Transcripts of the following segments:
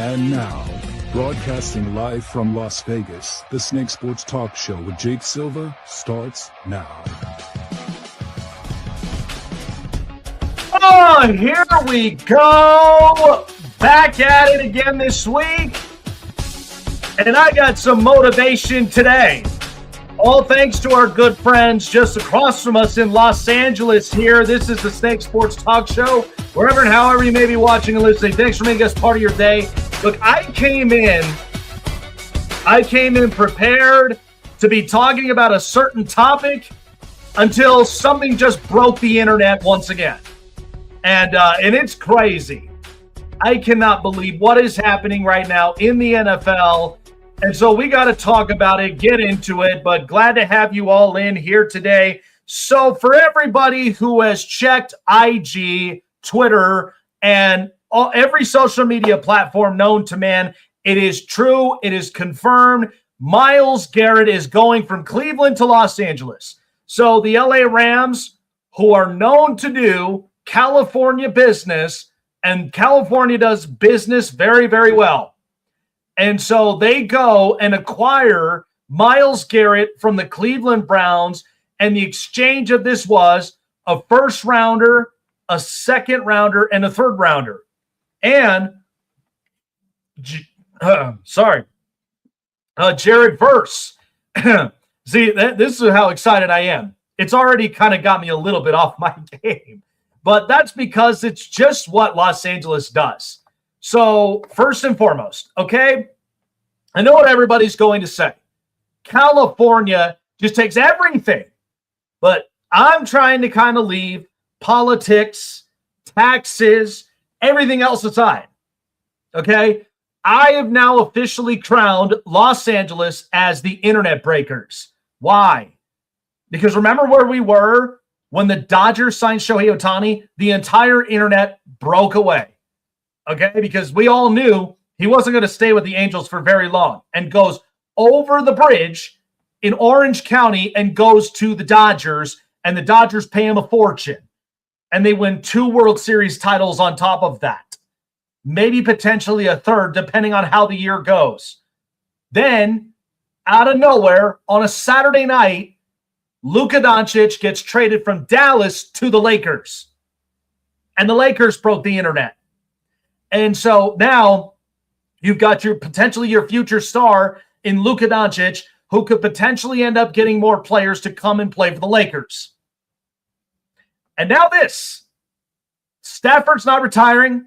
And now, broadcasting live from Las Vegas, the Snake Sports Talk Show with Jake Silva starts now. Oh, here we go. Back at it again this week. And I got some motivation today. All thanks to our good friends just across from us in Los Angeles here. This is the Snake Sports Talk Show. Wherever and however you may be watching and listening, thanks for making us part of your day. Look, I came in prepared to be talking about a certain topic until something just broke the internet once again. And it's crazy. I cannot believe what is happening right now in the NFL. And so we got to talk about it, get into it, but glad to have you all in here today. So for everybody who has checked IG, Twitter, and every social media platform known to man, it is true. It is confirmed. Myles Garrett is going from Cleveland to Los Angeles. So the LA Rams, who are known to do California business, and California does business very, very well. And so they go and acquire Myles Garrett from the Cleveland Browns, and the exchange of this was a first rounder, a second rounder, and a third rounder. And Jared Verse. See, this is how excited I am. It's already kind of got me a little bit off my game, but that's because it's just what Los Angeles does. So first and foremost, okay, I know what everybody's going to say. California just takes everything, but I'm trying to kind of leave politics, taxes, everything else aside. Okay, I have now officially crowned Los Angeles as the internet breakers. Why? Because remember where we were when the Dodgers signed Shohei Ohtani? The entire internet broke away. Okay, because we all knew he wasn't going to stay with the Angels for very long, and goes over the bridge in Orange County and goes to the Dodgers, and the Dodgers pay him a fortune. And they win 2 World Series titles on top of that. Maybe potentially a third, depending on how the year goes. Then, out of nowhere, on a Saturday night, Luka Doncic gets traded from Dallas to the Lakers. And the Lakers broke the internet. And so now you've got your future star in Luka Doncic, who could potentially end up getting more players to come and play for the Lakers. And now this. Stafford's not retiring.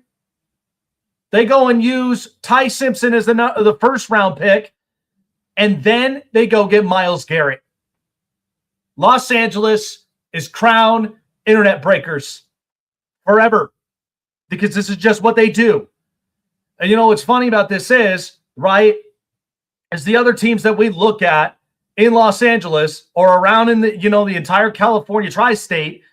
They go and use Ty Simpson as the first round pick. And then they go get Myles Garrett. Los Angeles is crowned internet breakers forever. Because this is just what they do. And you know what's funny about this is, right, is the other teams that we look at in Los Angeles or around in the entire California tri-state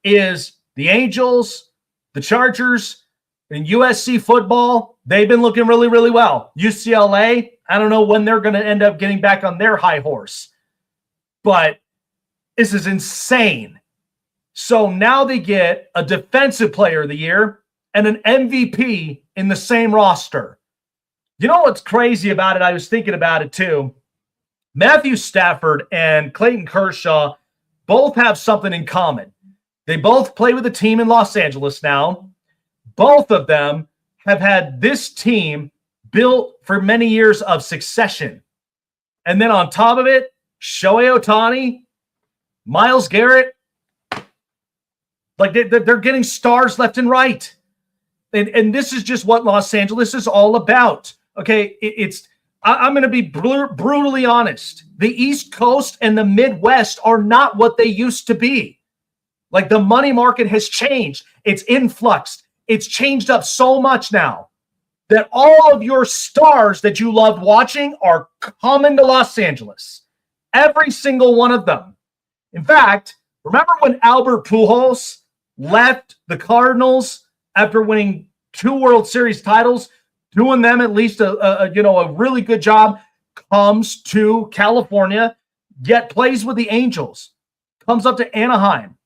is the Angels, the Chargers, and USC football. They've been looking really, really well. UCLA, I don't know when they're going to end up getting back on their high horse. But this is insane. So now they get a defensive player of the year and an MVP in the same roster. You know what's crazy about it? I was thinking about it too. Matthew Stafford and Clayton Kershaw both have something in common. They both play with a team in Los Angeles now. Both of them have had this team built for many years of succession. And then on top of it, Shohei Ohtani, Myles Garrett, like they're getting stars left and right. And this is just what Los Angeles is all about. Okay, I'm going to be brutally honest. The East Coast and the Midwest are not what they used to be. Like the money market has changed. It's influxed. It's changed up so much now that all of your stars that you loved watching are coming to Los Angeles. Every single one of them. In fact, remember when Albert Pujols left the Cardinals after winning 2 World Series titles, doing them at least a really good job, comes to California, yet plays with the Angels, comes up to Anaheim.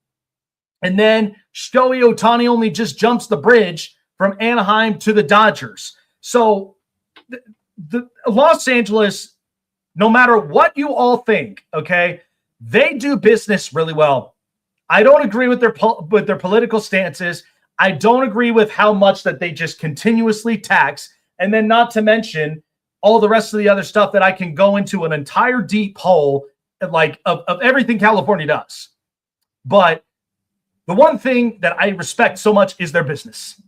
And then Shohei Ohtani only just jumps the bridge from Anaheim to the Dodgers. So the Los Angeles, no matter what you all think, okay, they do business really well. I don't agree with their political stances. I don't agree with how much that they just continuously tax, and then not to mention all the rest of the other stuff that I can go into an entire deep hole like of everything California does. But the one thing that I respect so much is their business.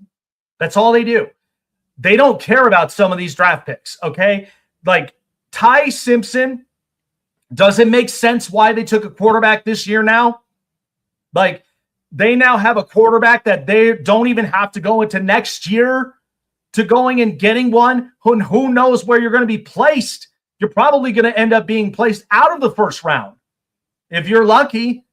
That's all they do. They don't care about some of these draft picks, okay? Like Ty Simpson, does it make sense why they took a quarterback this year now? Like, they now have a quarterback that they don't even have to go into next year to going and getting one. Who knows where you're going to be placed? You're probably going to end up being placed out of the first round if you're lucky.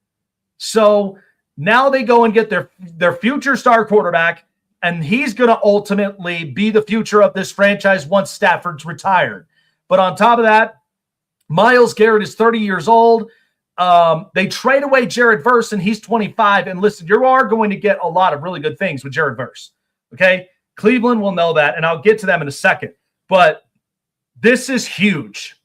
So now they go and get their future star quarterback, and he's going to ultimately be the future of this franchise once Stafford's retired. But on top of that, Myles Garrett is 30 years old. They trade away Jared Verse, and he's 25. And listen, you are going to get a lot of really good things with Jared Verse. Okay? Cleveland will know that, and I'll get to them in a second. But this is huge.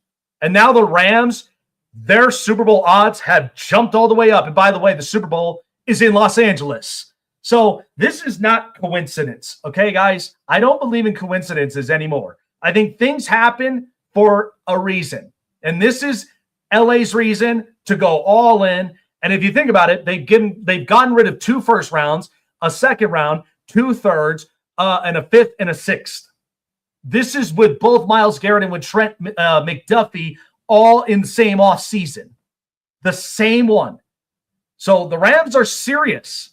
And now the Rams, their Super Bowl odds have jumped all the way up. And by the way, the Super Bowl is in Los Angeles. So this is not coincidence. Okay, guys? I don't believe in coincidences anymore. I think things happen for a reason. And this is LA's reason to go all in. And if you think about it, they've gotten rid of 2 first rounds, a second round, 2 thirds, and a 5th and a 6th. This is with both Myles Garrett and with Trent McDuffie all in the same offseason. The same one. So the Rams are serious.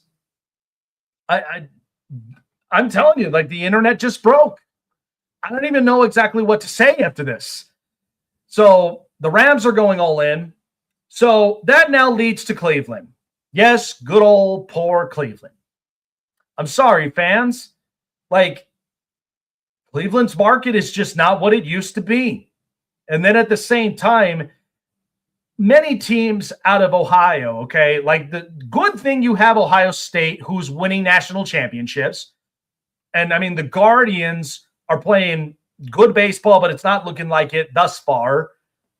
I'm telling you, like, the internet just broke. I don't even know exactly what to say after this. So the Rams are going all in. So that now leads to Cleveland. Yes, good old poor Cleveland. I'm sorry, fans. Like, Cleveland's market is just not what it used to be. And then at the same time, many teams out of Ohio, okay, like the good thing you have Ohio State, who's winning national championships. And I mean, the Guardians are playing good baseball, but it's not looking like it thus far.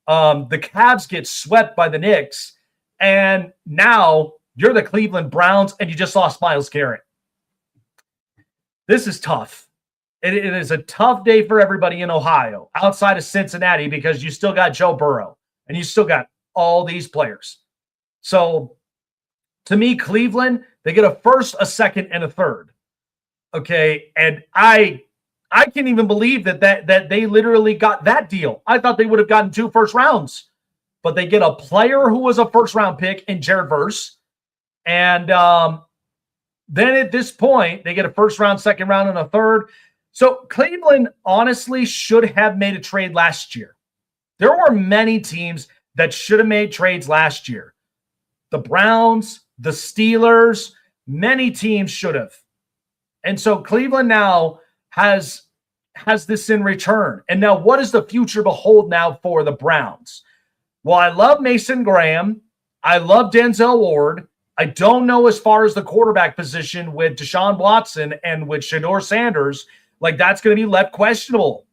The Cavs get swept by the Knicks, and now you're the Cleveland Browns, and you just lost Myles Garrett. This is tough. It is a tough day for everybody in Ohio, outside of Cincinnati, because you still got Joe Burrow, and you still got all these players. So, to me, Cleveland, they get a first, a second, and a third. Okay, and I can't even believe that they literally got that deal. I thought they would have gotten 2 first rounds, but they get a player who was a first-round pick in Jared Verse, and then at this point, they get a first round, second round, and a third. So Cleveland honestly should have made a trade last year. There were many teams that should have made trades last year. The Browns, the Steelers, many teams should have. And so Cleveland now has this in return. And now what does the future behold now for the Browns? Well, I love Mason Graham. I love Denzel Ward. I don't know as far as the quarterback position with Deshaun Watson and with Shedeur Sanders. Like, that's going to be left questionable.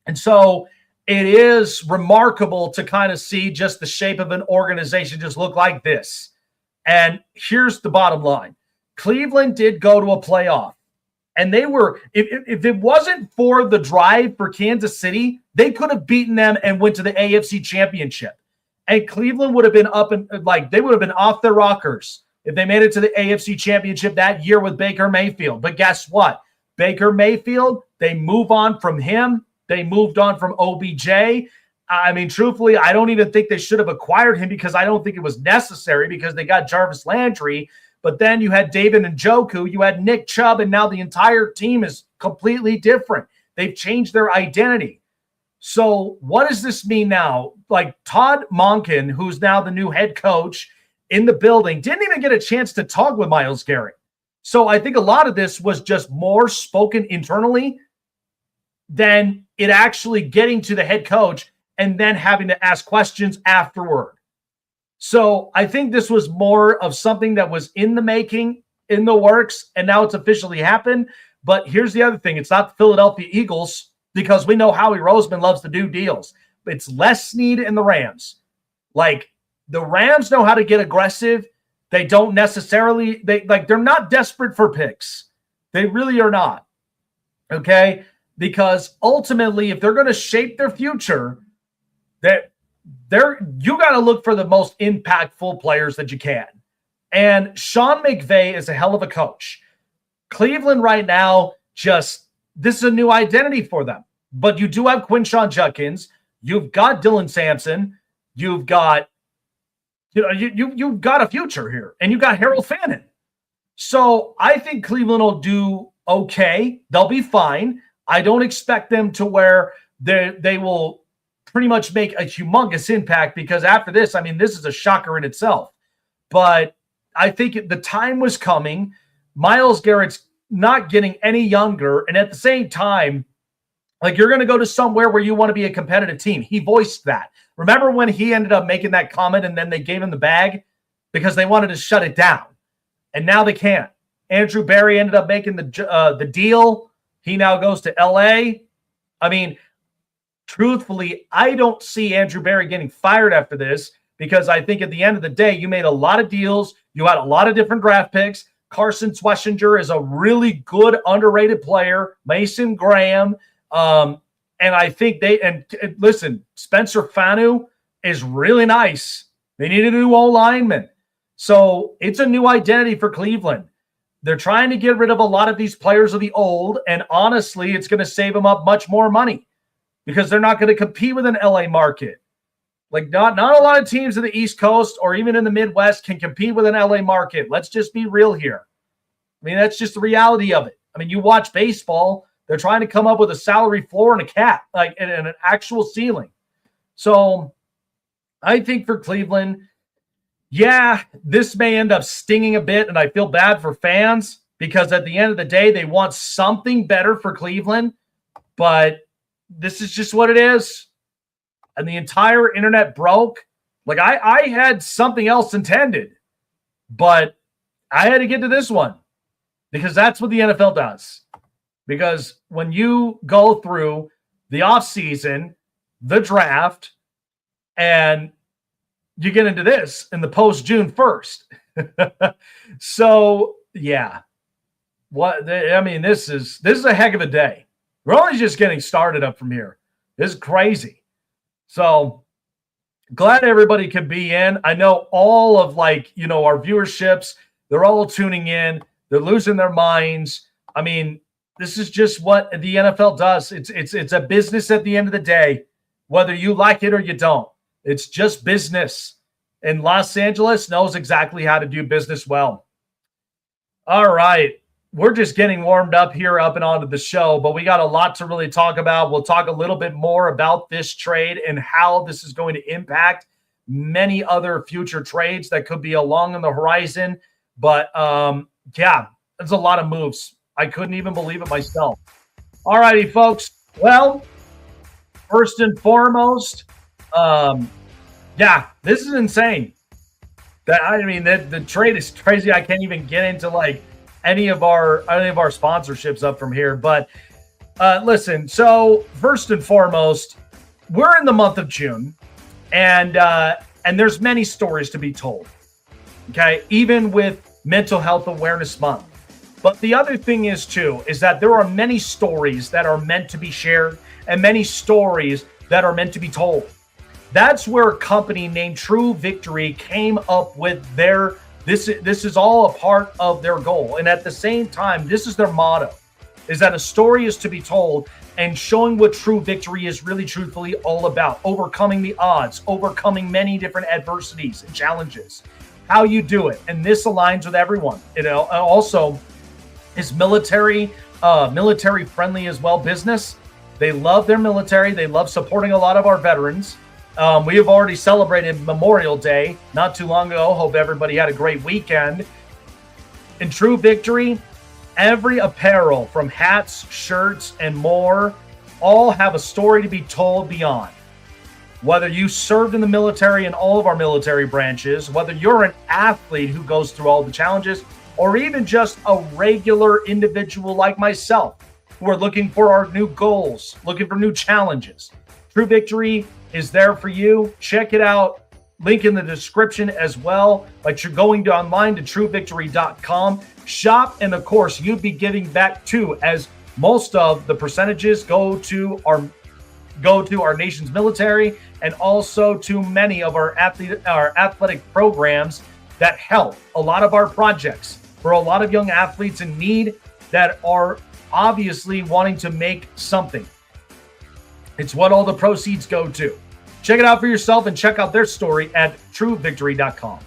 And so it is remarkable to kind of see just the shape of an organization just look like this. And here's the bottom line. Cleveland did go to a playoff. And they were, if it wasn't for the drive for Kansas City, they could have beaten them and went to the AFC Championship. And Cleveland would have been up and like they would have been off their rockers if they made it to the AFC Championship that year with Baker Mayfield. But guess what? Baker Mayfield, they move on from him. They moved on from OBJ. I mean, truthfully, I don't even think they should have acquired him because I don't think it was necessary because they got Jarvis Landry. But then you had David Njoku, you had Nick Chubb, and now the entire team is completely different. They've changed their identity. So what does this mean now? Like Todd Monken, who's now the new head coach in the building, didn't even get a chance to talk with Myles Garrett. So I think a lot of this was just more spoken internally than it actually getting to the head coach and then having to ask questions afterward. So I think this was more of something that was in the making, in the works, and now it's officially happened. But here's the other thing. It's not the Philadelphia Eagles. because we know Howie Roseman loves to do deals. It's Les Snead and the Rams. Like, the Rams know how to get aggressive. They don't necessarily, they're not desperate for picks. They really are not. Okay? Because ultimately, if they're going to shape their future, you got to look for the most impactful players that you can. And Sean McVay is a hell of a coach. Cleveland right now, this is a new identity for them. But you do have Quinshon Judkins. You've got Dylan Sampson. You've got, you've got a future here. And you've got Harold Fannin. So I think Cleveland will do okay. They'll be fine. I don't expect them to where they will pretty much make a humongous impact, because after this, I mean, this is a shocker in itself. But I think the time was coming. Myles Garrett's not getting any younger. And at the same time, like, you're going to go to somewhere where you want to be a competitive team. He voiced that. Remember when he ended up making that comment and then they gave him the bag because they wanted to shut it down? And now they can't. Andrew Berry ended up making the deal. He now goes to LA. I mean, truthfully, I don't see Andrew Berry getting fired after this, because I think at the end of the day, you made a lot of deals. You had a lot of different draft picks. Carson Schwessinger is a really good, underrated player. Mason Graham. And I think listen, Spencer Fanu is really nice. They need a new O-lineman. So it's a new identity for Cleveland. They're trying to get rid of a lot of these players of the old, and honestly, it's going to save them up much more money because they're not going to compete with an LA market. Like, not a lot of teams in the East Coast or even in the Midwest can compete with an LA market. Let's just be real here. I mean, that's just the reality of it. I mean, you watch baseball, they're trying to come up with a salary floor and a cap, like, and an actual ceiling. So I think for Cleveland, yeah, this may end up stinging a bit, and I feel bad for fans because at the end of the day, they want something better for Cleveland, but this is just what it is. And the entire internet broke. Like, I had something else intended, but I had to get to this one because that's what the NFL does. Because when you go through the offseason, the draft, and you get into this in the post June 1st. So, yeah. This is a heck of a day. We're only just getting started up from here. This is crazy. So, glad everybody could be in. I know all of, our viewerships, they're all tuning in. They're losing their minds. I mean, this is just what the NFL does. It's a business at the end of the day, whether you like it or you don't. It's just business. And Los Angeles knows exactly how to do business well. All right. We're just getting warmed up here up and onto the show, but we got a lot to really talk about. We'll talk a little bit more about this trade and how this is going to impact many other future trades that could be along on the horizon. But, yeah, there's a lot of moves. I couldn't even believe it myself. All righty, folks. Well, first and foremost, yeah, this is insane. The trade is crazy. I can't even get into any of our sponsorships up from here. But listen, so first and foremost, we're in the month of June, and there's many stories to be told. Okay, even with Mental Health Awareness Month. But the other thing is that there are many stories that are meant to be shared and many stories that are meant to be told. That's where a company named True Victory came up with this is all a part of their goal. And at the same time, this is their motto, is that a story is to be told and showing what True Victory is really truthfully all about. Overcoming the odds, overcoming many different adversities and challenges, how you do it. And this aligns with everyone. Also is military friendly as well business. They love their military. They love supporting a lot of our veterans. We have already celebrated Memorial Day not too long ago. Hope everybody had a great weekend. In True Victory, every apparel from hats, shirts, and more all have a story to be told beyond. Whether you served in the military in all of our military branches, whether you're an athlete who goes through all the challenges, or even just a regular individual like myself, who are looking for our new goals, looking for new challenges. True Victory is there for you. Check it out. Link in the description as well. But you're going to online to truevictory.com. Shop, and of course, you'd be giving back too, as most of the percentages go to our nation's military and also to many of our athletic programs that help a lot of our projects for a lot of young athletes in need that are obviously wanting to make something. It's what all the proceeds go to. Check it out for yourself and check out their story at truevictory.com.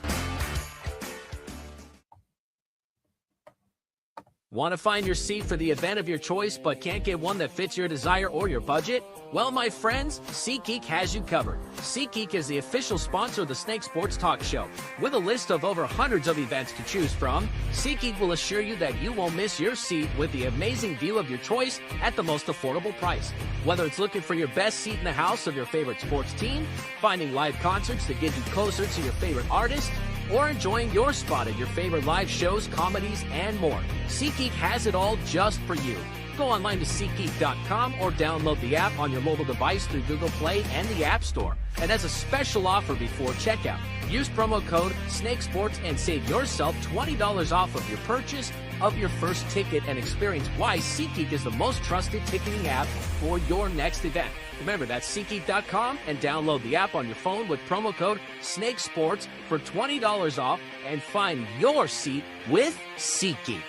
Want to find your seat for the event of your choice but can't get one that fits your desire or your budget? Well, my friends, SeatGeek has you covered. SeatGeek is the official sponsor of the Snake Sports Talk Show. With a list of over hundreds of events to choose from, SeatGeek will assure you that you won't miss your seat with the amazing view of your choice at the most affordable price. Whether it's looking for your best seat in the house of your favorite sports team, finding live concerts to get you closer to your favorite artist, or enjoying your spot at your favorite live shows, comedies, and more, SeatGeek has it all just for you. Go online to SeatGeek.com or download the app on your mobile device through Google Play and the App Store. And as a special offer before checkout, use promo code SNAKESPORTS and save yourself $20 off of your purchase of your first ticket, and experience why SeatGeek is the most trusted ticketing app for your next event. Remember, that's SeatGeek.com, and download the app on your phone with promo code SNAKESPORTS for $20 off and find your seat with SeatGeek.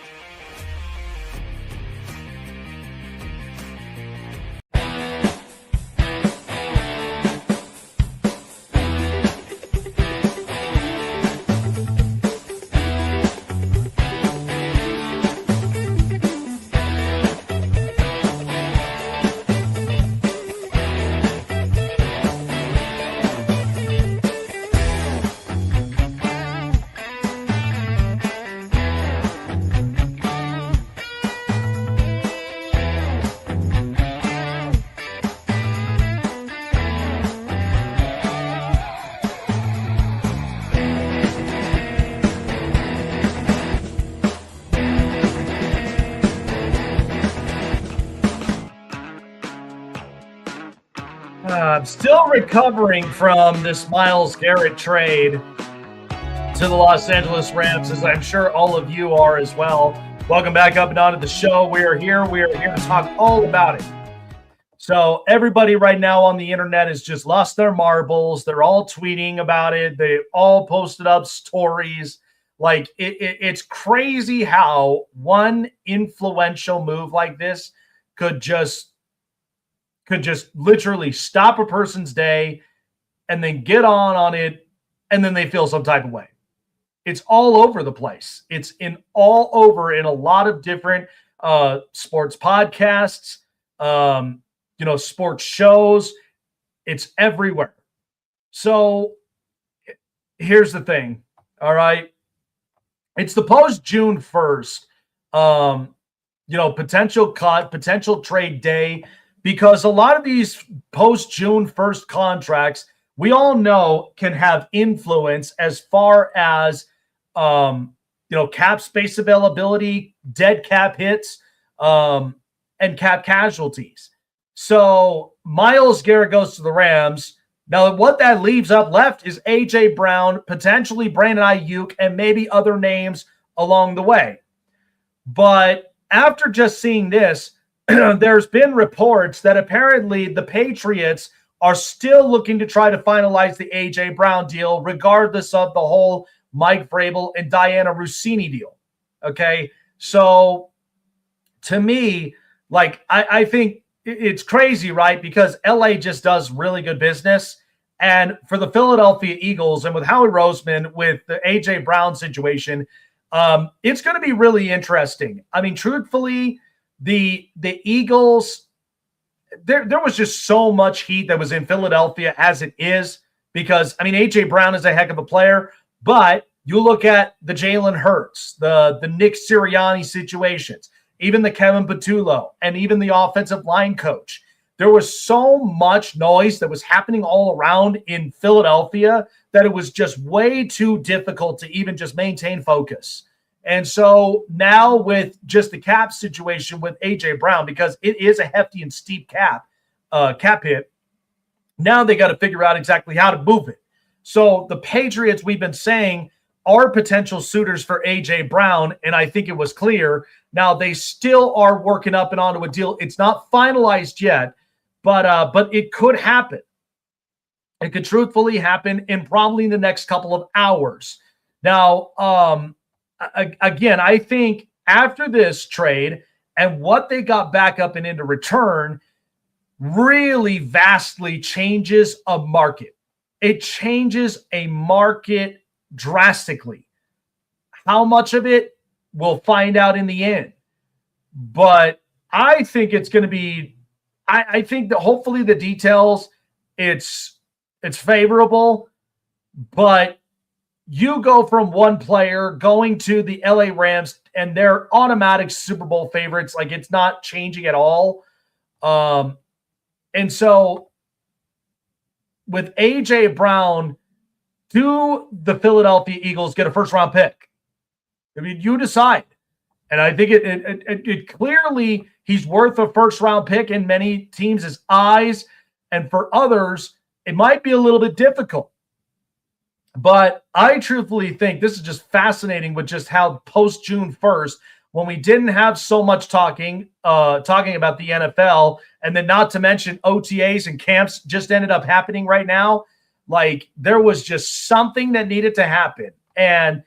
I'm still recovering from this Myles Garrett trade to the Los Angeles Rams, as I'm sure all of you are as well. Welcome back up and onto the show. We are here to talk all about it. So everybody right now on the internet has just lost their marbles. They're all tweeting about it. They all posted up stories. Like it's crazy how one influential move like this could just literally stop a person's day and then get on it, and then they feel some type of way. It's all over the place. It's all over in a lot of different sports podcasts, sports shows. It's everywhere. So here's the thing. All right. It's the post June 1st, potential cut, potential trade day, because a lot of these post June 1st contracts, we all know, can have influence as far as, cap space availability, dead cap hits, and cap casualties. So Myles Garrett goes to the Rams. Now, what that leaves up left is A.J. Brown, potentially Brandon Ayuk, and maybe other names along the way. But after just seeing this, there's been reports that apparently the Patriots are still looking to try to finalize the A.J. Brown deal, regardless of the whole Mike Vrabel and Diana Rossini deal. Okay, so to me, I think it's crazy, right? Because LA just does really good business. And for the Philadelphia Eagles and with Howie Roseman, with the A.J. Brown situation, it's going to be really interesting. I mean, truthfully, the Eagles, there was just so much heat that was in Philadelphia as it is, because, I mean, A.J. Brown is a heck of a player, but you look at the Jalen Hurts, the Nick Sirianni situations, even the Kevin Patullo, and even the offensive line coach. There was so much noise that was happening all around in Philadelphia that it was just way too difficult to even just maintain focus. And so now with just the cap situation with A.J. Brown, because it is a hefty and steep cap hit, now they got to figure out exactly how to move it. So the Patriots, we've been saying, are potential suitors for A.J. Brown, and I think it was clear. Now they still are working up and onto a deal. It's not finalized yet, but it could happen. It could truthfully happen in probably the next couple of hours. Now, again, I think after this trade and what they got back up and into return really vastly changes a market. It changes a market drastically. How much of it, we'll find out in the end. But I think it's going to be, I think that hopefully the details, it's favorable, but you go from one player going to the LA Rams and they're automatic Super Bowl favorites. Like, it's not changing at all. And so with A.J. Brown, do the Philadelphia Eagles get a first-round pick? I mean, you decide. And I think it clearly he's worth a first-round pick in many teams' eyes. And for others, it might be a little bit difficult. But I truthfully think this is just fascinating with just how post-June 1st, when we didn't have so much talking about the NFL, and then not to mention OTAs and camps just ended up happening right now. Like, there was just something that needed to happen. And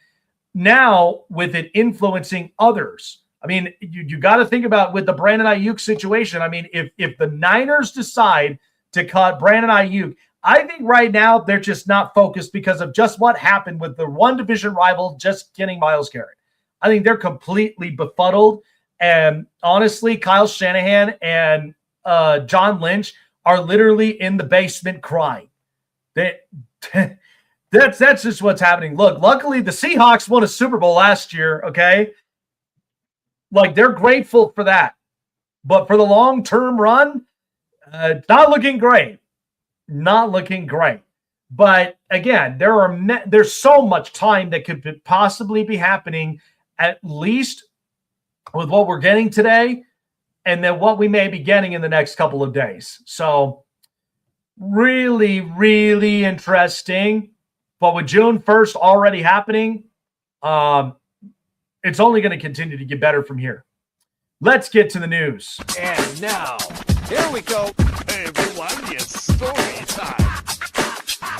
now with it influencing others, I mean, you got to think about with the Brandon Ayuk situation. I mean, if the Niners decide to cut Brandon Ayuk, I think right now they're just not focused because of just what happened with the one division rival just getting Myles Garrett. I think they're completely befuddled. And honestly, Kyle Shanahan and John Lynch are literally in the basement crying. That's just what's happening. Look, luckily the Seahawks won a Super Bowl last year, okay? Like, they're grateful for that. But for the long-term run, not looking great. Not looking great. But again, there's so much time that could possibly be happening, at least with what we're getting today, and then what we may be getting in the next couple of days. So really, really interesting. But with June 1st already happening, it's only going to continue to get better from here. Let's get to the news. And now, here we go. Hey, everyone, it's story time.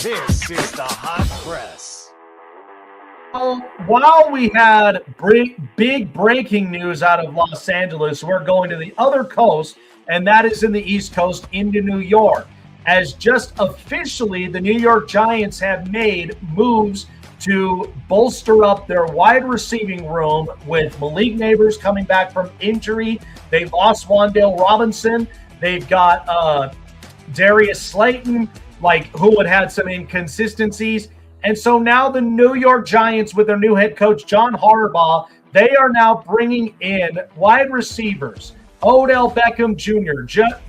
This is the Hot Press. While we had big breaking news out of Los Angeles, we're going to the other coast, and that is in the East Coast into New York. As just officially, the New York Giants have made moves to bolster up their wide receiving room with Malik Neighbors coming back from injury. They lost Wan'Dale Robinson. They've got Darius Slayton, who had some inconsistencies. And so now the New York Giants, with their new head coach, John Harbaugh, they are now bringing in wide receivers, Odell Beckham Jr.,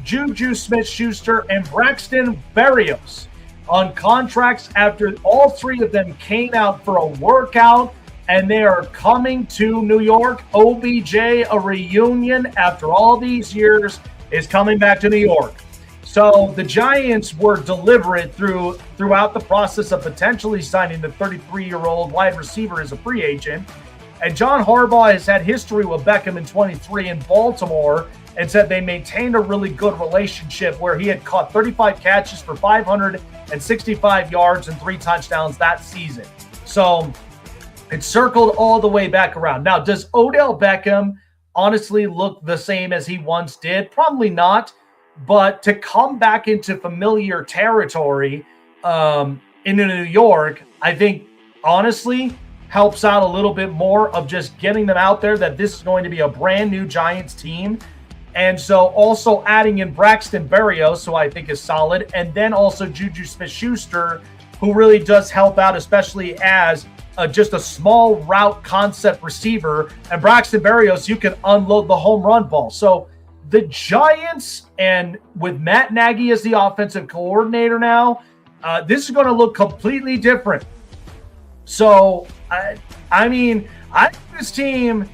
Juju Smith-Schuster, and Braxton Berrios on contracts after all three of them came out for a workout, and they are coming to New York. OBJ, a reunion after all these years, is coming back to New York. So the Giants were deliberate throughout the process of potentially signing the 33-year-old wide receiver as a free agent. And John Harbaugh has had history with Beckham in 23 in Baltimore, and said they maintained a really good relationship where he had caught 35 catches for 565 yards and 3 touchdowns that season. So it circled all the way back around. Now, does Odell Beckham honestly look the same as he once did? Probably not. But to come back into familiar territory in New York, I think honestly helps out a little bit more of just getting them out there that this is going to be a brand new Giants team. And so also adding in Braxton Berrios, who I think is solid, and then also Juju Smith-Schuster, who really does help out, especially as just a small route concept receiver. And Braxton Berrios, you can unload the home run ball. So the Giants, and with Matt Nagy as the offensive coordinator now, this is going to look completely different. So, I mean, I this team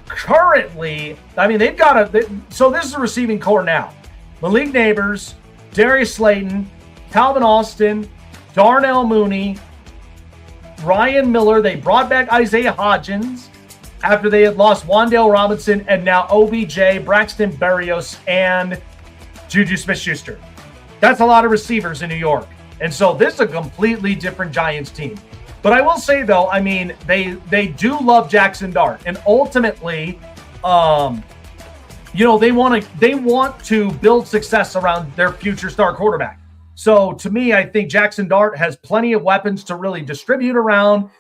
currently, I mean, they've got so this is a receiving core now. Malik Neighbors, Darius Slayton, Calvin Austin, Darnell Mooney, Ryan Miller. They brought back Isaiah Hodgins after they had lost Wan'Dale Robinson, and now OBJ, Braxton Berrios, and Juju Smith-Schuster. That's a lot of receivers in New York. And so this is a completely different Giants team. But I will say, though, I mean, they do love Jackson Dart. And ultimately, they want to build success around their future star quarterback. So to me, I think Jackson Dart has plenty of weapons to really distribute around.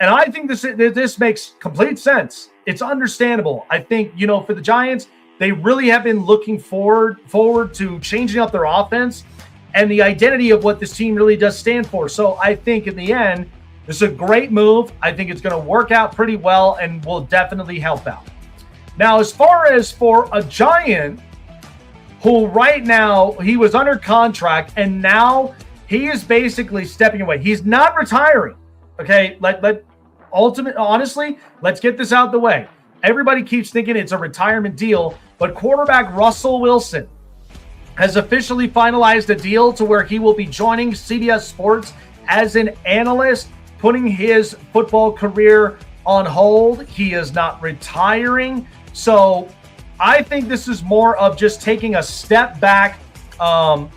And I think this makes complete sense. It's understandable. I think, for the Giants, they really have been looking forward to changing up their offense and the identity of what this team really does stand for. So I think in the end, this is a great move. I think it's going to work out pretty well and will definitely help out. Now, as far as for a Giant who right now, he was under contract and now he is basically stepping away. He's not retiring. Okay, honestly, let's get this out of the way. Everybody keeps thinking it's a retirement deal, but quarterback Russell Wilson has officially finalized a deal to where he will be joining CBS Sports as an analyst, putting his football career on hold. He is not retiring. So I think this is more of just taking a step back, kind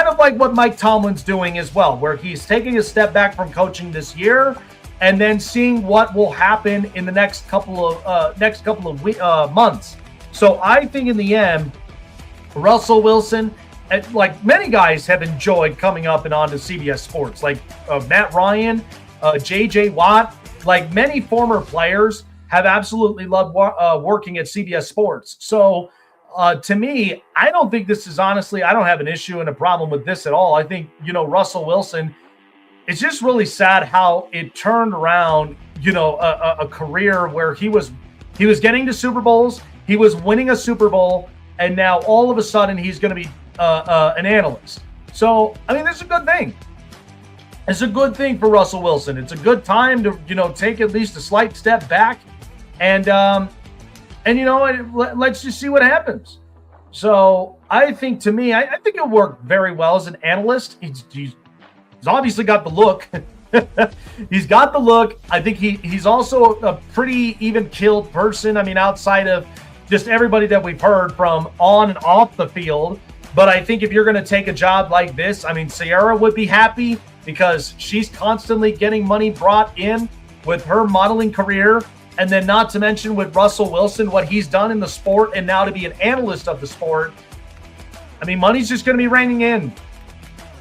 of like what Mike Tomlin's doing as well, where he's taking a step back from coaching this year and then seeing what will happen in the next couple of months. So I think in the end, Russell Wilson, like many guys have enjoyed coming up and onto CBS Sports, like Matt Ryan, J.J. Watt, like many former players have absolutely loved working at CBS Sports. So to me, I don't think this is honestly, I don't have an issue and a problem with this at all. I think, Russell Wilson, it's just really sad how it turned around, a career where he was getting to Super Bowls, he was winning a Super Bowl, and now all of a sudden he's going to be an analyst. So, I mean, this is a good thing. It's a good thing for Russell Wilson. It's a good time to, take at least a slight step back and let's just see what happens. So I think to me, I think it'll work very well as an analyst. He's obviously got the look. He's got the look. I think he's also a pretty even-keeled person. I mean, outside of just everybody that we've heard from on and off the field. But I think if you're going to take a job like this, I mean, Sierra would be happy because she's constantly getting money brought in with her modeling career. And then not to mention with Russell Wilson, what he's done in the sport and now to be an analyst of the sport. I mean, money's just going to be raining in.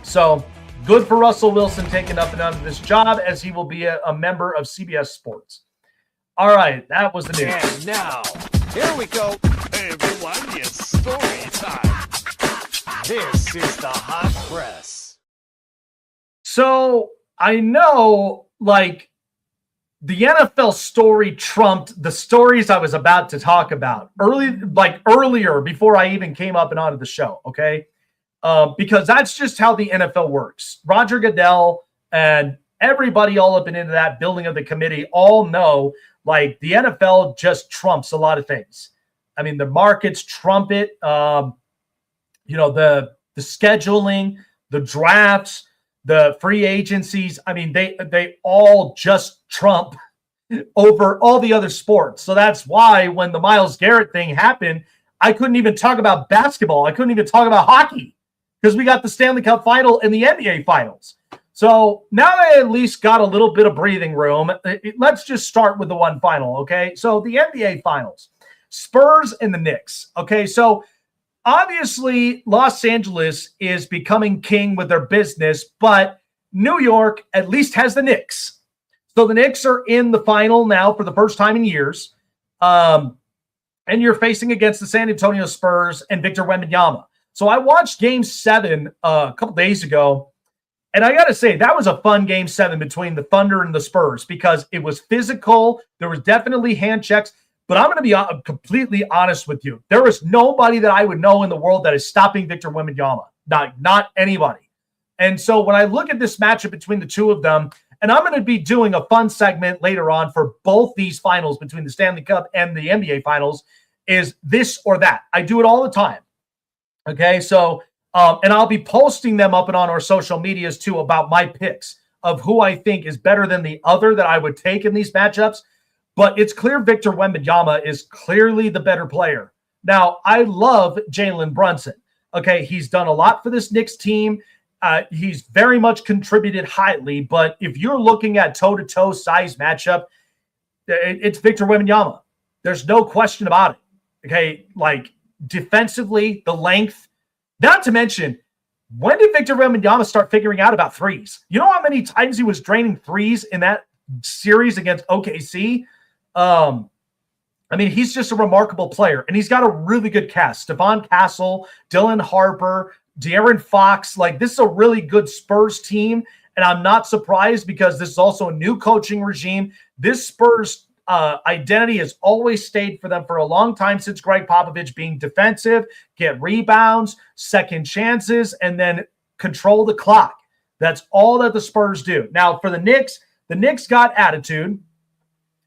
So good for Russell Wilson taking up and under this job as he will be a member of CBS Sports. All right, that was the news. And now, here we go. Everyone, it's story time. This is the hot press. So I know, the NFL story trumped the stories I was about to talk about earlier before I even came up and onto the show. Okay. Because that's just how the NFL works. Roger Goodell and everybody all up and into that building of the committee all know, the NFL just trumps a lot of things. I mean, the markets trump it. The scheduling, the drafts, the free agencies. I mean, they all just trump over all the other sports. So that's why when the Myles Garrett thing happened, I couldn't even talk about basketball. I couldn't even talk about hockey because we got the Stanley Cup final and the NBA finals. So now I at least got a little bit of breathing room. Let's just start with the one final, okay? So the NBA finals, Spurs and the Knicks, okay? So obviously, Los Angeles is becoming king with their business, but New York at least has the Knicks. So the Knicks are in the final now for the first time in years. And you're facing against the San Antonio Spurs and Victor Wembanyama. So I watched Game 7 a couple days ago, and I got to say, that was a fun Game 7 between the Thunder and the Spurs because it was physical. There was definitely hand checks. But I'm going to be completely honest with you. There is nobody that I would know in the world that is stopping Victor Wembanyama. Not anybody. And so when I look at this matchup between the two of them, And I'm going to be doing a fun segment later on for both these finals between the Stanley Cup and the NBA finals is this or that. I do it all the time. Okay. So, and I'll be posting them up and on our social medias too about my picks of who I think is better than the other that I would take in these matchups. But it's clear Victor Wembanyama is clearly the better player. Now, I love Jalen Brunson. Okay, he's done a lot for this Knicks team. He's very much contributed highly. But if you're looking at toe-to-toe size matchup, it's Victor Wembanyama. There's no question about it. Okay, like defensively, the length. Not to mention, when did Victor Wembanyama start figuring out about threes? You know how many times he was draining threes in that series against OKC? I mean, he's just a remarkable player, and he's got a really good cast. Stephon Castle, Dylan Harper, De'Aaron Fox. Like, this is a really good Spurs team, and I'm not surprised because this is also a new coaching regime. This Spurs identity has always stayed for them for a long time since Greg Popovich, being defensive, get rebounds, second chances, and then control the clock. That's all that the Spurs do. Now, for the Knicks got attitude.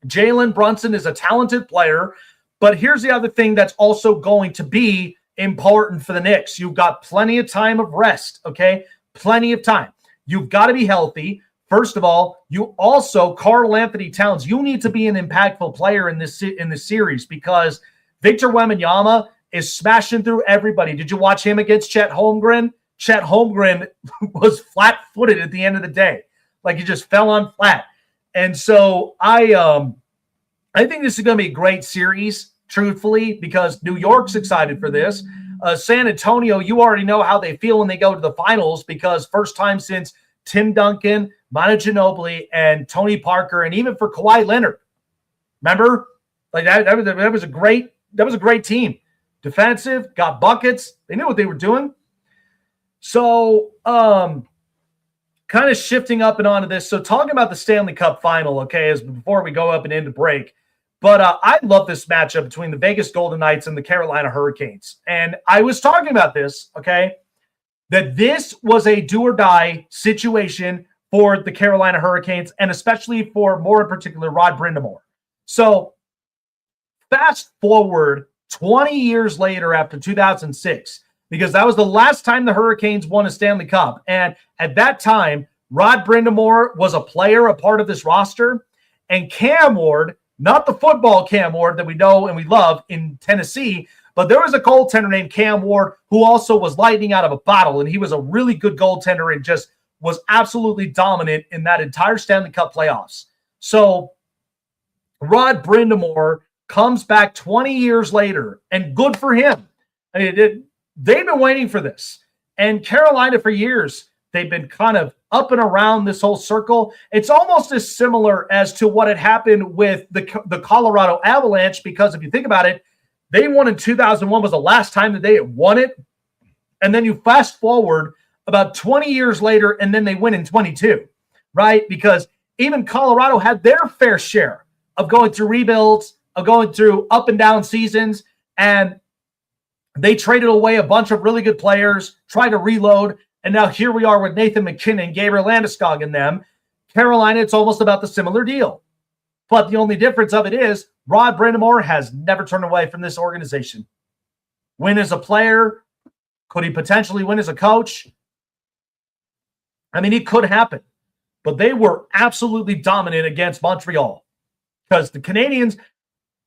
Jalen Brunson is a talented player, but here's the other thing that's also going to be important for the Knicks. You've got plenty of time of rest, okay? Plenty of time. You've got to be healthy. First of all, you also, Karl Anthony Towns, you need to be an impactful player in this series because Victor Wembanyama is smashing through everybody. Did you watch him against Chet Holmgren? Chet Holmgren was flat-footed at the end of the day. Like, he just fell on flat. And so I think this is going to be a great series, truthfully, because New York's excited for this. San Antonio, you already know how they feel when they go to the finals because first time since Tim Duncan, Manu Ginobili, and Tony Parker, and even for Kawhi Leonard. Remember? Like that was a great team. Defensive, got buckets. They knew what they were doing. So, kind of shifting up and onto this. So talking about the Stanley Cup final, okay, is before we go up and into break. But I love this matchup between the Vegas Golden Knights and the Carolina Hurricanes. And I was talking about this, okay, that this was a do or die situation for the Carolina Hurricanes, and especially for more in particular Rod Brind'Amour. So fast forward 20 years later after 2006, because that was the last time the Hurricanes won a Stanley Cup. And at that time, Rod Brind'Amour was a player, a part of this roster. And Cam Ward, not the football Cam Ward that we know and we love in Tennessee, but there was a goaltender named Cam Ward who also was lightning out of a bottle. And he was a really good goaltender and just was absolutely dominant in that entire Stanley Cup playoffs. So Rod Brind'Amour comes back 20 years later, and good for him. I mean, they've been waiting for this. And Carolina for years, they've been kind of up and around this whole circle. It's almost as similar as to what had happened with the Colorado Avalanche, because if you think about it, they won in 2001 was the last time that they had won it. And then you fast forward about 20 years later, and then they win in 22, right? Because even Colorado had their fair share of going through rebuilds, of going through up and down seasons, and they traded away a bunch of really good players, tried to reload, and now here we are with Nathan McKinnon, Gabriel Landeskog, and them. Carolina, it's almost about the similar deal. But the only difference of it is Rod Brind'Amour has never turned away from this organization. Win as a player. Could he potentially win as a coach? I mean, it could happen. But they were absolutely dominant against Montreal. Because the Canadians,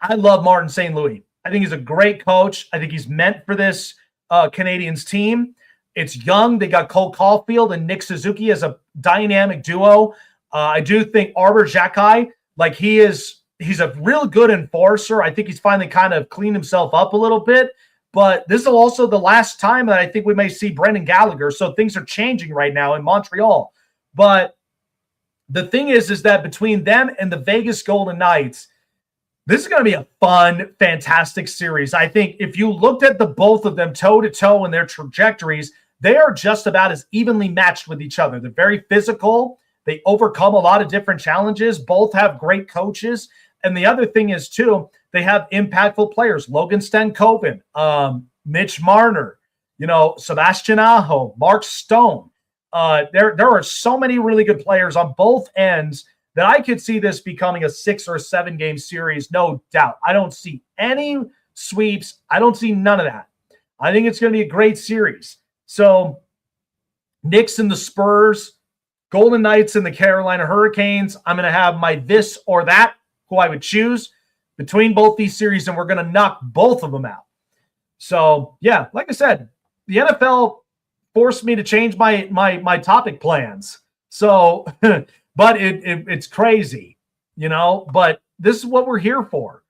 I love Martin St. Louis. I think he's a great coach. I think he's meant for this Canadians team. It's young. They got Cole Caulfield and Nick Suzuki as a dynamic duo. I do think Arbor Xhekaj, like he's a real good enforcer. I think he's finally kind of cleaned himself up a little bit. But this is also the last time that I think we may see Brendan Gallagher. So things are changing right now in Montreal. But the thing is that between them and the Vegas Golden Knights, this is going to be a fun, fantastic series. I think if you looked at the both of them toe-to-toe in their trajectories, they are just about as evenly matched with each other. They're very physical. They overcome a lot of different challenges. Both have great coaches. And the other thing is, too, they have impactful players. Logan Stankoven, Mitch Marner, Sebastian Aho, Mark Stone. There are so many really good players on both ends that I could see this becoming a 6 or 7 game series, no doubt. I don't see any sweeps. I don't see none of that. I think it's going to be a great series. So Knicks and the Spurs, Golden Knights and the Carolina Hurricanes. I'm going to have my this or that, who I would choose between both these series, and we're going to knock both of them out. So, yeah, like I said, the NFL forced me to change my topic plans. So, but it's crazy, but this is what we're here for.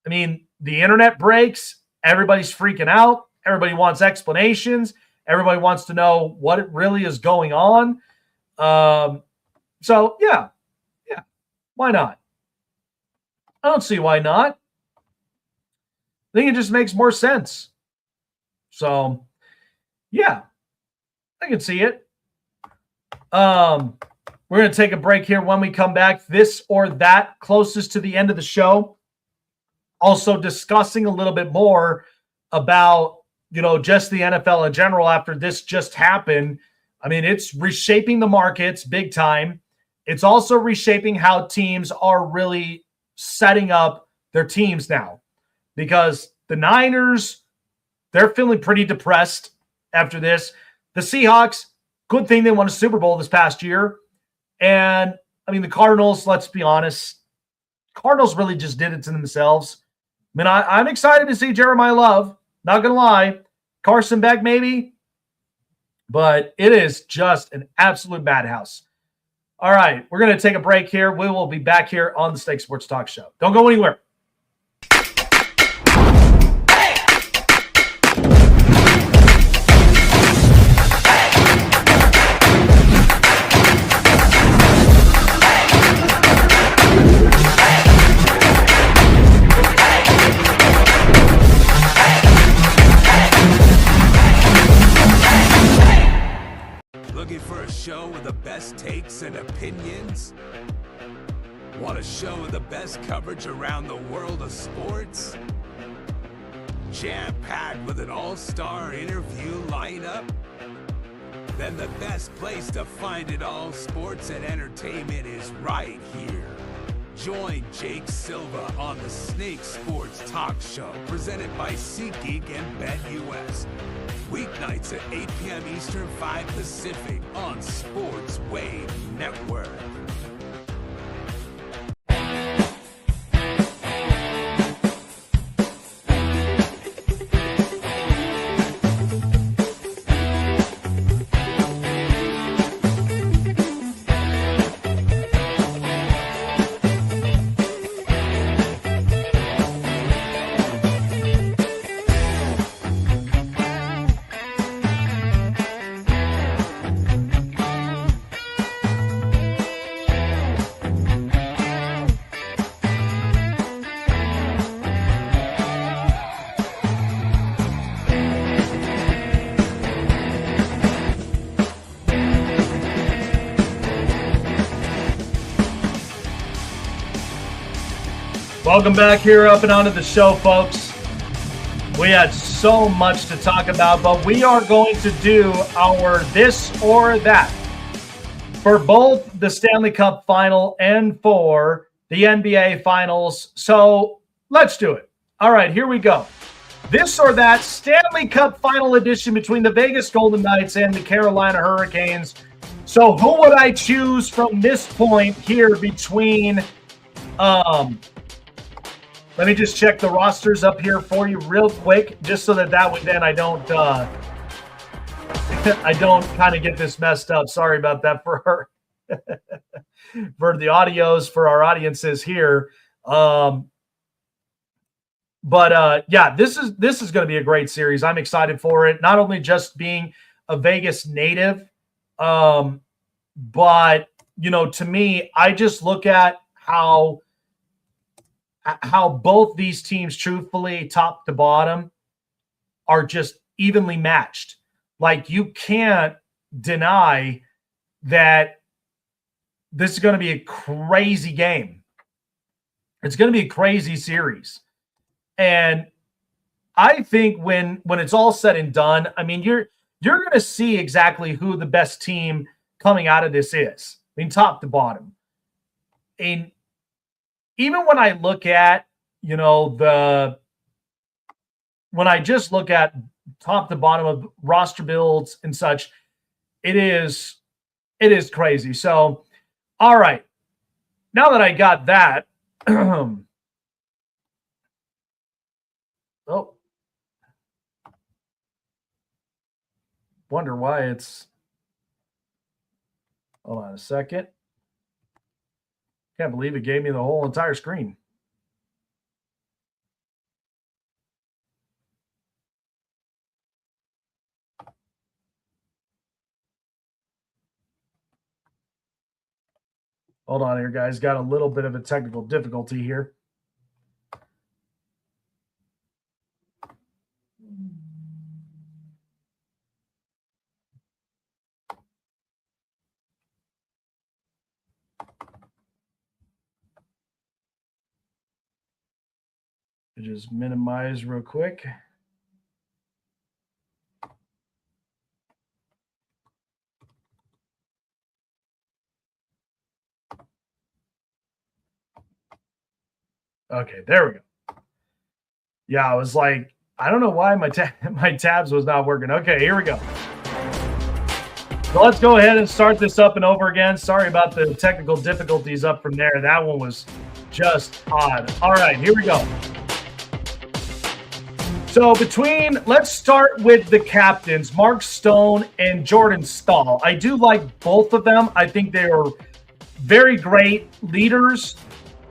I mean, the internet breaks. Everybody's freaking out. Everybody wants explanations. Everybody wants to know what it really is going on. So, yeah, why not? I don't see why not. I think it just makes more sense. So, yeah, I can see it. We're going to take a break here. When we come back, this or that, closest to the end of the show. Also discussing a little bit more about, just the NFL in general after this just happened. I mean, it's reshaping the markets big time. It's also reshaping how teams are really setting up their teams now, because the Niners, they're feeling pretty depressed after this. The Seahawks, good thing they won a Super Bowl this past year. And, I mean, the Cardinals, let's be honest, Cardinals really just did it to themselves. I mean, I'm excited to see Jeremiah Love. Not going to lie. Carson Beck, maybe. But it is just an absolute madhouse. All right, we're going to take a break here. We will be back here on the Snake Sports Talk Show. Don't go anywhere. Looking for a show with the best takes and opinions? Want a show with the best coverage around the world of sports? Jam-packed with an all-star interview lineup? Then the best place to find it all, sports and entertainment, is right here. Join Jake Silva on the Snake Sports Talk Show, presented by SeatGeek and BetUS. Weeknights at 8 p.m. Eastern, 5 Pacific on Sports Wave Network. Welcome back here up and onto the show, folks. We had so much to talk about, but we are going to do our this or that for both the Stanley Cup final and for the NBA finals. So let's do it. All right, here we go. This or that Stanley Cup final edition between the Vegas Golden Knights and the Carolina Hurricanes. So who would I choose from this point here between let me just check the rosters up here for you real quick, just so that way then I don't I don't kind of get this messed up. Sorry about that for for the audios, for our audiences here. Yeah, this is going to be a great series. I'm excited for it. Not only just being a Vegas native, but to me, I just look at how both these teams, truthfully, top to bottom, are just evenly matched. Like, you can't deny that this is going to be a crazy game. It's going to be a crazy series. And I think when it's all said and done, I mean, you're going to see exactly who the best team coming out of this is. I mean, top to bottom. And even when I look at, when I just look at top to bottom of roster builds and such, it is crazy. So, all right. Now that I got that, oh, wonder why it's, hold on a second. Can't believe it gave me the whole entire screen. Hold on here, guys. Got a little bit of a technical difficulty here. Just minimize real quick. Okay, there we go. Yeah, I was like, I don't know why my tabs was not working. Okay, here we go. So let's go ahead and start this up and over again. Sorry about the technical difficulties up from there. That one was just odd. All right, here we go. So let's start with the captains, Mark Stone and Jordan Stahl. I do like both of them. I think they are very great leaders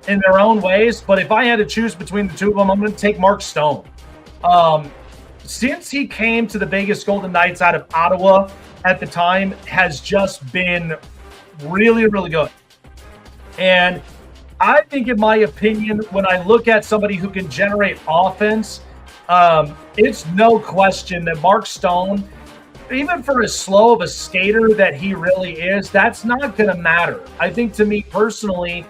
in their own ways. But if I had to choose between the two of them, I'm going to take Mark Stone. Since he came to the Vegas Golden Knights out of Ottawa at the time, has just been really, really good. And I think, in my opinion, when I look at somebody who can generate offense, it's no question that Mark Stone, even for as slow of a skater that he really is, that's not going to matter. I think, to me personally,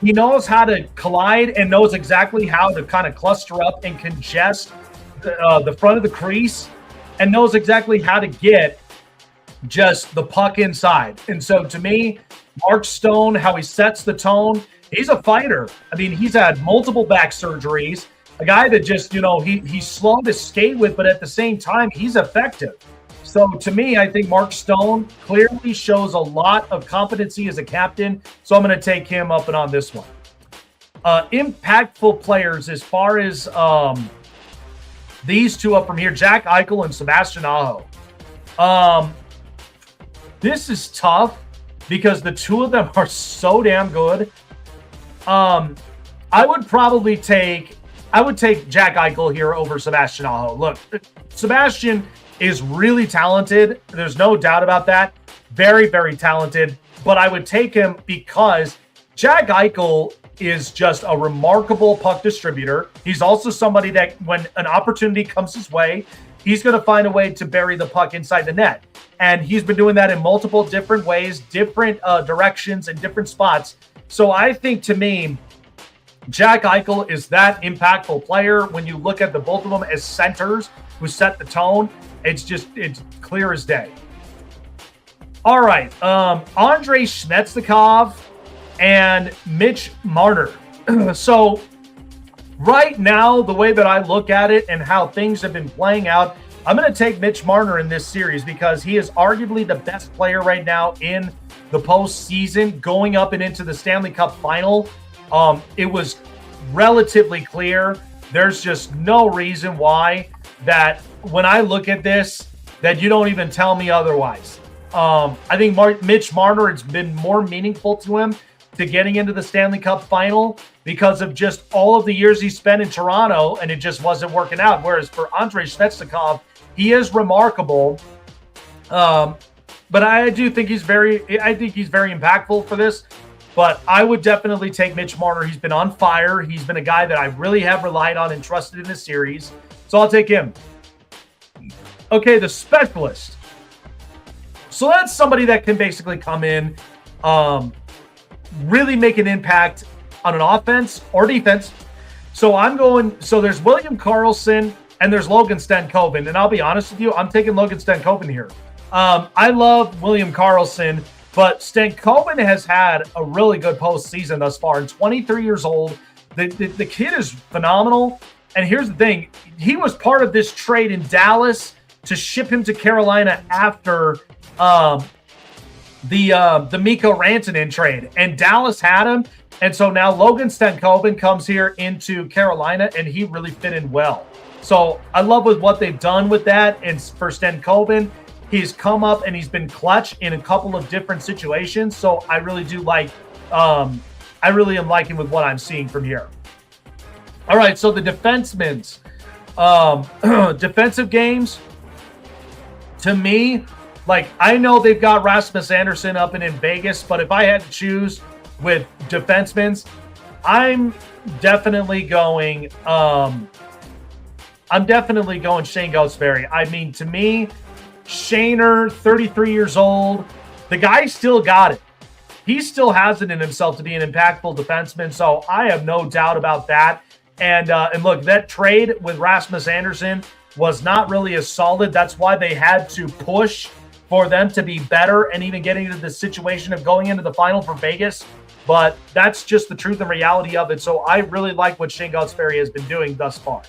he knows how to collide and knows exactly how to kind of cluster up and congest the front of the crease, and knows exactly how to get just the puck inside. And so, to me, Mark Stone, how he sets the tone, he's a fighter. I mean, he's had multiple back surgeries. A guy that just, he's slow to skate with, but at the same time, he's effective. So to me, I think Mark Stone clearly shows a lot of competency as a captain. So I'm going to take him up and on this one. Impactful players, as far as these two up from here, Jack Eichel and Sebastian Aho. This is tough because the two of them are so damn good. I would take Jack Eichel here over Sebastian Aho. Look, Sebastian is really talented. There's no doubt about that. Very, very talented. But I would take him because Jack Eichel is just a remarkable puck distributor. He's also somebody that when an opportunity comes his way, he's going to find a way to bury the puck inside the net. And he's been doing that in multiple different ways, different directions and different spots. So I think, to me, Jack Eichel is that impactful player. When you look at the both of them as centers who set the tone, it's clear as day. All right. Andrei Svechnikov and Mitch Marner. So right now, the way that I look at it and how things have been playing out, I'm going to take Mitch Marner in this series because he is arguably the best player right now in the postseason, going up and into the Stanley Cup final. It was relatively clear. There's just no reason why that when I look at this, that you don't even tell me otherwise. I think Mitch Marner has been more meaningful to him to getting into the Stanley Cup final because of just all of the years he spent in Toronto, and it just wasn't working out. Whereas for Andrei Svechnikov, he is remarkable. But I do think he's very impactful for this. But I would definitely take Mitch Marner. He's been on fire. He's been a guy that I really have relied on and trusted in this series. So I'll take him. Okay, the specialist. So that's somebody that can basically come in, really make an impact on an offense or defense. So there's William Karlsson and there's Logan Stankoven. And I'll be honest with you, I'm taking Logan Stankoven here. I love William Karlsson, but Stankoven has had a really good postseason thus far. And 23 years old, the kid is phenomenal. And here's the thing. He was part of this trade in Dallas to ship him to Carolina after the Mikko Rantanen trade. And Dallas had him. And so now Logan Stankoven comes here into Carolina, and he really fit in well. So I love with what they've done with that. And for Stankoven, he's come up and he's been clutch in a couple of different situations. So I really do like, I really am liking with what I'm seeing from here. All right, so the defensemen's defensive games, to me, like, I know they've got Rasmus Andersson up and in Vegas, but if I had to choose with defensemen's, I'm definitely going Shane Ghostberry. I mean, to me, Shaner, 33 years old, the guy still got it. He still has it in himself to be an impactful defenseman, so I have no doubt about that. And look, that trade with Rasmus Andersson was not really as solid. That's why they had to push for them to be better and even getting into the situation of going into the final for Vegas. But that's just the truth and reality of it. So I really like what Shane Ghostberry has been doing thus far.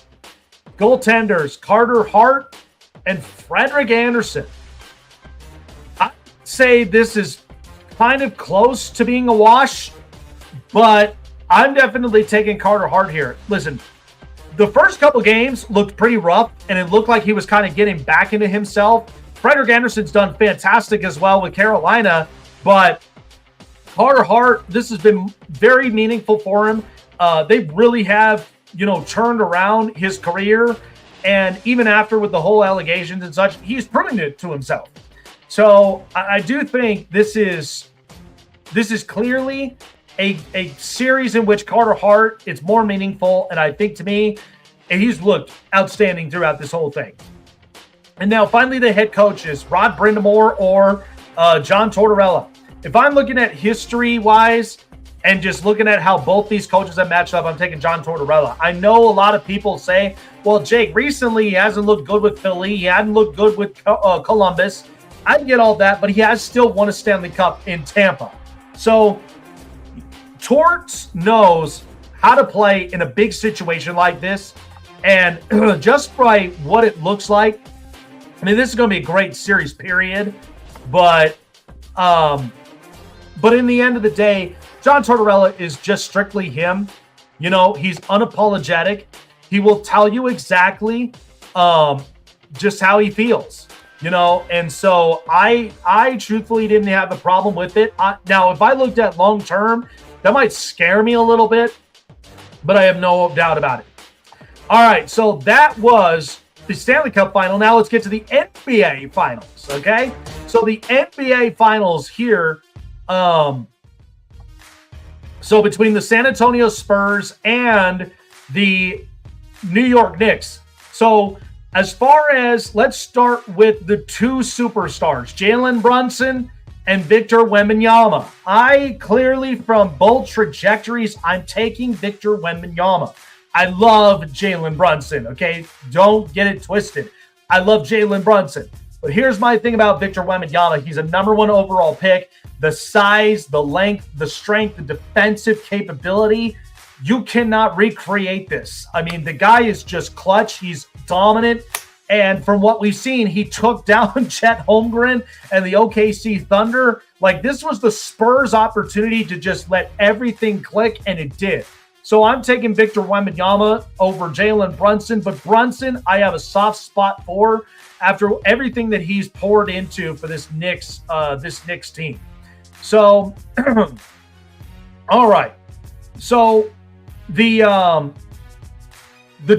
Goaltenders, Carter Hart and Frederik Andersen. I'd say this is kind of close to being a wash, but I'm definitely taking Carter Hart here. Listen, the first couple games looked pretty rough, and it looked like he was kind of getting back into himself. Frederik Andersen's done fantastic as well with Carolina, but Carter Hart, this has been very meaningful for him. They really have, turned around his career, and even after with the whole allegations and such, he's proven it to himself. So I do think this is clearly a series in which Carter Hart, it's more meaningful, and I think to me, he's looked outstanding throughout this whole thing. And now finally the head coaches, Rod Brind'Amour or John Tortorella. If I'm looking at history-wise and just looking at how both these coaches have matched up, I'm taking John Tortorella. I know a lot of people say, well, Jake, recently he hasn't looked good with Philly. He hadn't looked good with Columbus. I get all that, but he has still won a Stanley Cup in Tampa. So Torts knows how to play in a big situation like this. And just by what it looks like, I mean, this is going to be a great series, period. But in the end of the day, John Tortorella is just strictly him. He's unapologetic. He will tell you exactly just how he feels. And so I truthfully didn't have a problem with it. Now, if I looked at long term, that might scare me a little bit, but I have no doubt about it. All right, so that was the Stanley Cup final. Now let's get to the NBA finals, okay? So the NBA finals here, so between the San Antonio Spurs and the New York Knicks. So as far as, let's start with the two superstars, Jalen Brunson and Victor Wembanyama. I clearly, from both trajectories, I'm taking Victor Wembanyama. I love Jalen Brunson, okay? Don't get it twisted. I love Jalen Brunson. But here's my thing about Victor Wembanyama. He's a number 1 overall pick. The size, the length, the strength, the defensive capability, you cannot recreate this. I mean, the guy is just clutch. He's dominant. And from what we've seen, he took down Chet Holmgren and the OKC Thunder. Like, this was the Spurs' opportunity to just let everything click, and it did. So I'm taking Victor Wembanyama over Jalen Brunson. But Brunson, I have a soft spot for after everything that he's poured into for this Knicks team. So, all right. So the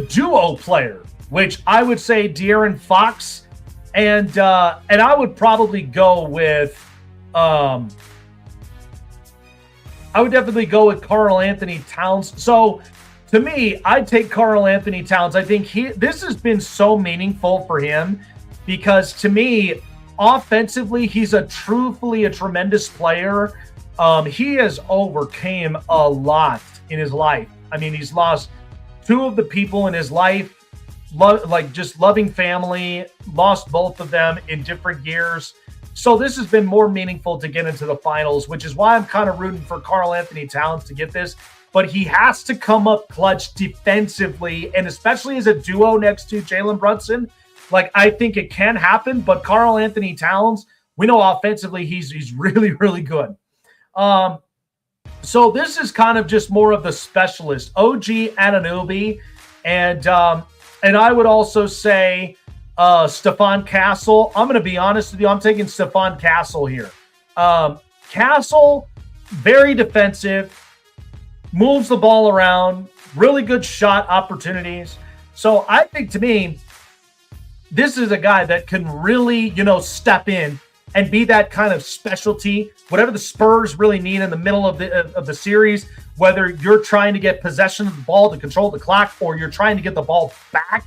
duo player, which I would say De'Aaron Fox, and I would probably go with I would definitely go with Karl Anthony Towns. So to me, I'd take Karl Anthony Towns. I think this has been so meaningful for him because to me, offensively, he's truthfully a tremendous player. He has overcame a lot in his life. I mean, he's lost 2 of the people in his life, just loving family, lost both of them in different years. So this has been more meaningful to get into the finals, which is why I'm kind of rooting for Karl Anthony Towns to get this. But he has to come up clutch defensively, and especially as a duo next to Jalen Brunson. Like, I think it can happen, but Karl Anthony Towns, we know offensively he's really, really good. So this is kind of just more of the specialist, OG Anunoby, and I would also say Stephon Castle. I'm going to be honest with you. I'm taking Stephon Castle here. Castle, very defensive, moves the ball around, really good shot opportunities. So I think, to me, this is a guy that can really, step in and be that kind of specialty, whatever the Spurs really need in the middle of the series, whether you're trying to get possession of the ball to control the clock or you're trying to get the ball back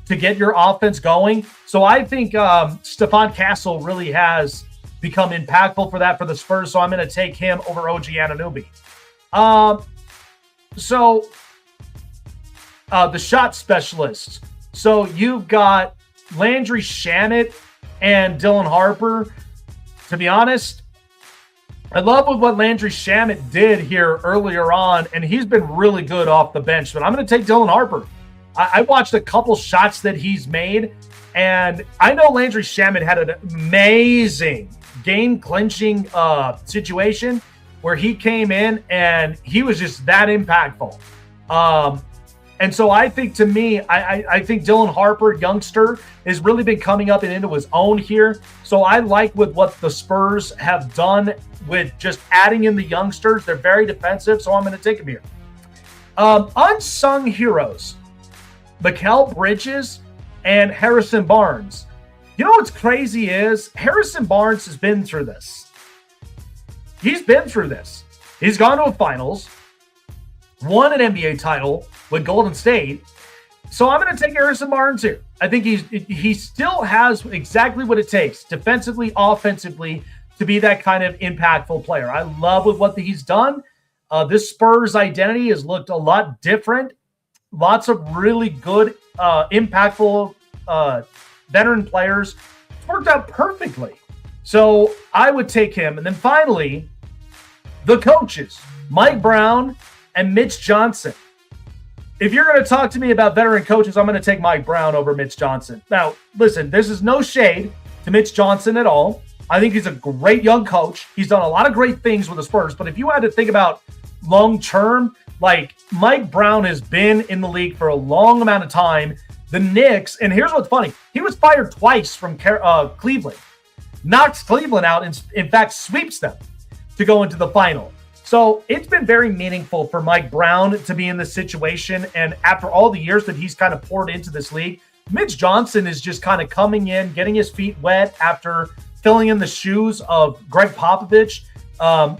to get your offense going. So I think Stephon Castle really has become impactful for the Spurs. So I'm going to take him over OG Anunoby. So the shot specialists. So you've got Landry Shamet and Dylan Harper. To be honest, I love what Landry Shamet did here earlier on, and he's been really good off the bench. But I'm going to take Dylan Harper. I watched a couple shots that he's made, and I know Landry Shamet had an amazing game-clinching situation where he came in and he was just that impactful. And so I think, to me, I think Dylan Harper, youngster, has really been coming up and into his own here. So I like with what the Spurs have done with just adding in the youngsters. They're very defensive, so I'm going to take him here. Unsung heroes, Mikal Bridges and Harrison Barnes. You know what's crazy is Harrison Barnes has been through this. He's been through this. He's gone to a finals, won an NBA title with Golden State. So I'm going to take Harrison Barnes here. I think he still has exactly what it takes defensively, offensively, to be that kind of impactful player. I love with what he's done. This Spurs identity has looked a lot different. Lots of really good, impactful veteran players. It's worked out perfectly. So I would take him. And then finally, the coaches, Mike Brown and Mitch Johnson. If you're going to talk to me about veteran coaches, I'm going to take Mike Brown over Mitch Johnson. Now, listen, this is no shade to Mitch Johnson at all. I think he's a great young coach. He's done a lot of great things with the Spurs. But if you had to think about long-term, like Mike Brown has been in the league for a long amount of time. The Knicks, and here's what's funny. He was fired twice from Cleveland. Knocks Cleveland out and, in fact, sweeps them to go into the final. So it's been very meaningful for Mike Brown to be in this situation. And after all the years that he's kind of poured into this league, Mitch Johnson is just kind of coming in, getting his feet wet after filling in the shoes of Greg Popovich.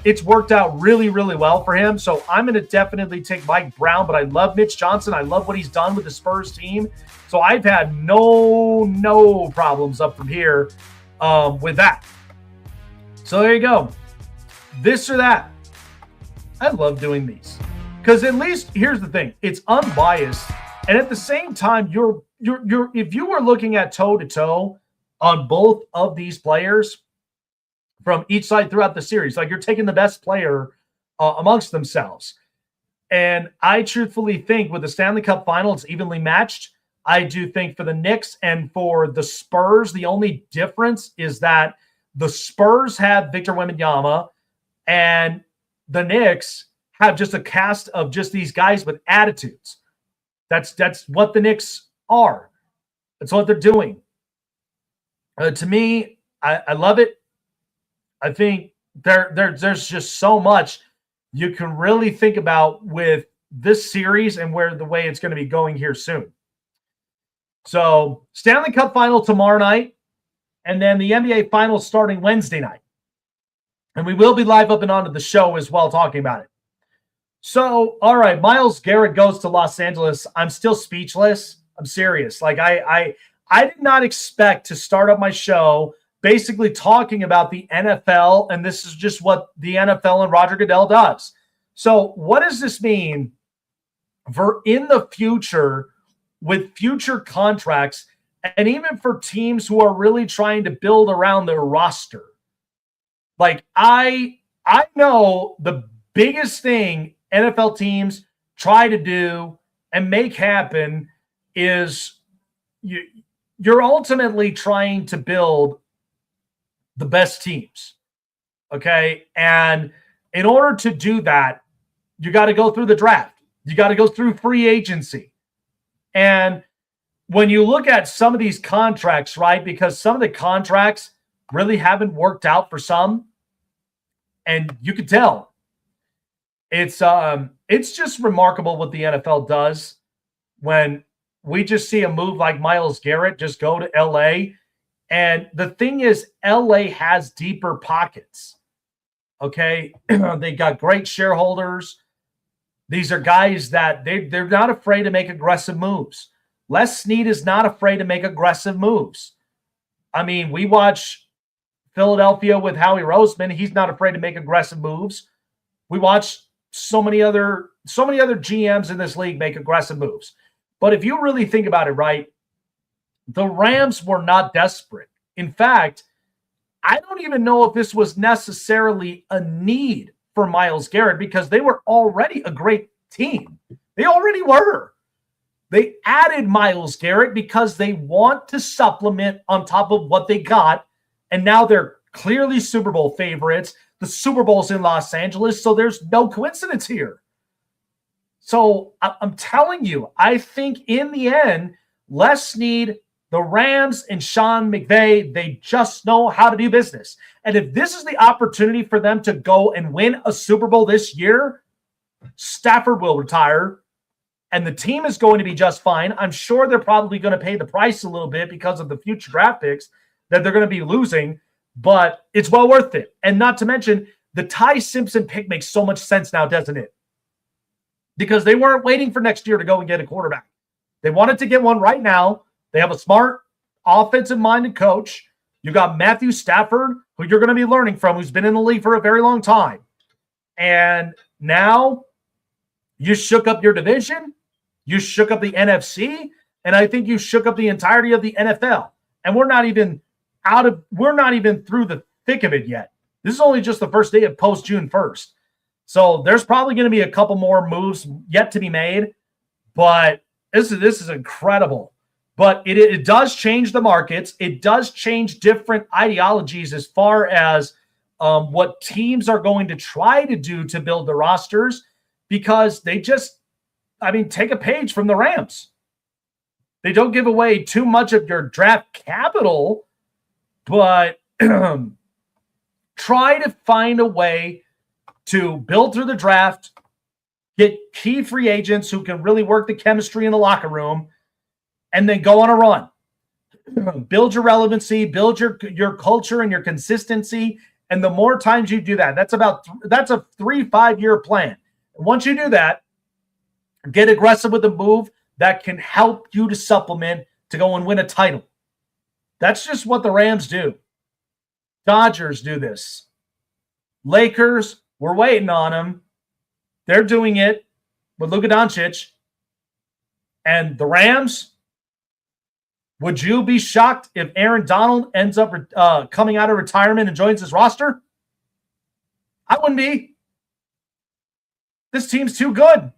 It's worked out really, really well for him. So I'm going to definitely take Mike Brown, but I love Mitch Johnson. I love what he's done with the Spurs team. So I've had no problems up from here with that. So there you go. This or that. I love doing these because at least here's the thing. It's unbiased. And at the same time, you're if you were looking at toe to toe on both of these players from each side throughout the series, like you're taking the best player amongst themselves. And I truthfully think with the Stanley Cup final, it's evenly matched. I do think for the Knicks and for the Spurs, the only difference is that the Spurs have Victor Wembanyama and the Knicks have just a cast of just these guys with attitudes. That's what the Knicks are. That's what they're doing. To me, I love it. I think there's just so much you can really think about with this series and the way it's going to be going here soon. So Stanley Cup final tomorrow night, and then the NBA finals starting Wednesday night. And we will be live up and onto the show as well talking about it. So, all right, Myles Garrett goes to Los Angeles. I'm still speechless. I'm serious. Like I did not expect to start up my show basically talking about the NFL, and this is just what the NFL and Roger Goodell does. So what does this mean for in the future with future contracts, and even for teams who are really trying to build around their roster. Like, I know the biggest thing NFL teams try to do and make happen is you're ultimately trying to build the best teams. Okay. And in order to do that, you got to go through the draft. You got to go through free agency. And when you look at some of these contracts, right, because some of the contracts really haven't worked out for some, and you can tell it's just remarkable what the NFL does when we just see a move like Myles Garrett just go to LA. And the thing is, LA has deeper pockets. Okay. They got great shareholders. These are guys that they're not afraid to make aggressive moves. Les Snead is not afraid to make aggressive moves. I mean, we watch Philadelphia with Howie Roseman. He's not afraid to make aggressive moves. We watch so many other GMs in this league make aggressive moves. But if you really think about it, right, the Rams were not desperate. In fact, I don't even know if this was necessarily a need for Myles Garrett because they were already a great team. They already were. They added Myles Garrett because they want to supplement on top of what they got. And now they're clearly Super Bowl favorites. The Super Bowl's in Los Angeles, so there's no coincidence here. So I'm telling you, I think in the end, Les Snead, the Rams, and Sean McVay, they just know how to do business. And if this is the opportunity for them to go and win a Super Bowl this year, Stafford will retire, and the team is going to be just fine. I'm sure they're probably going to pay the price a little bit because of the future draft picks that they're going to be losing, but it's well worth it. And not to mention, the Ty Simpson pick makes so much sense now, doesn't it? Because they weren't waiting for next year to go and get a quarterback. They wanted to get one right now. They have a smart, offensive-minded coach. You got Matthew Stafford, who you're going to be learning from, who's been in the league for a very long time. And now you shook up your division. You shook up the NFC. And I think you shook up the entirety of the NFL. And we're not even through the thick of it yet. This is only just the first day of post-June 1st. So there's probably going to be a couple more moves yet to be made. But this is incredible. But it does change the markets. It does change different ideologies as far as what teams are going to try to do to build the rosters, because they just, take a page from the Rams. They don't give away too much of your draft capital, but try to find a way to build through the draft, get key free agents who can really work the chemistry in the locker room, and then go on a run. Build your relevancy, build your culture and your consistency. And the more times you do that, that's a 3-5 year plan. And once you do that, get aggressive with a move that can help you to supplement to go and win a title. That's just what the Rams do. Dodgers do this. Lakers, we're waiting on them. They're doing it with Luka Doncic. And the Rams, would you be shocked if Aaron Donald ends up coming out of retirement and joins his roster? I wouldn't be. This team's too good.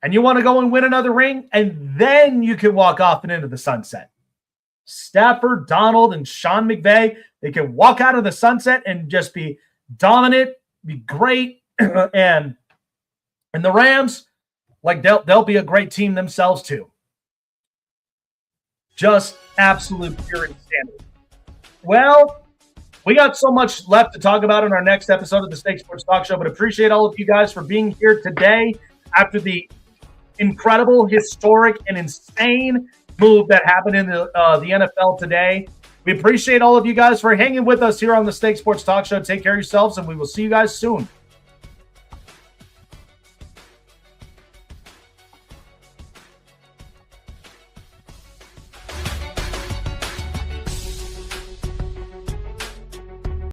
And you want to go and win another ring, and then you can walk off and into the sunset. Stafford, Donald, and Sean McVay, they can walk out of the sunset and just be dominant, be great. and the Rams, like they'll be a great team themselves too. Just absolute pure insanity. Well, we got so much left to talk about in our next episode of the Snake Sports Talk Show, but appreciate all of you guys for being here today after the incredible, historic, and insane move that happened in the NFL today. We appreciate all of you guys for hanging with us here on the Snake Sports Talk Show. Take care of yourselves, and we will see you guys soon.